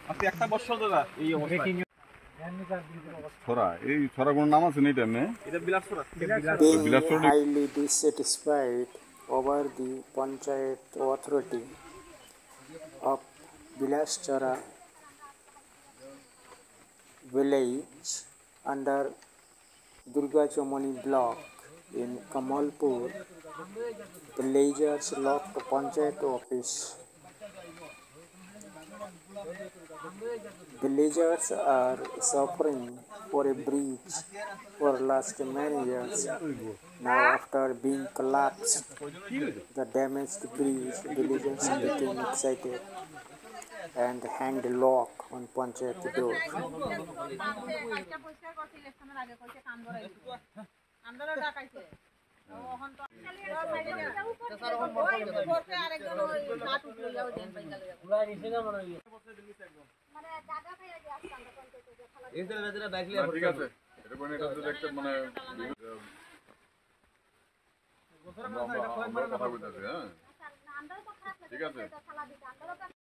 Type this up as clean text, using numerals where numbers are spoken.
আজকে একটা বছর দাদা এই অবস্থা। ছড়া কোন নাম আছে এটা এমনি? এটা বিলাস ছড়া। Being highly dissatisfied over the Panchayat authority of Bilaschara village under Durgachamani block in Kamalpur, villagers locked Panchayat office. Villagers are suffering for a breach for last many years. Now after being collapsed, the damaged bridge, villagers became excited and hanged lock on Panchayat door. ঠিক আছে, এটা মানে এটা একটা মানে আমরা কথা বলতেছি, হ্যাঁ ঠিক আছে।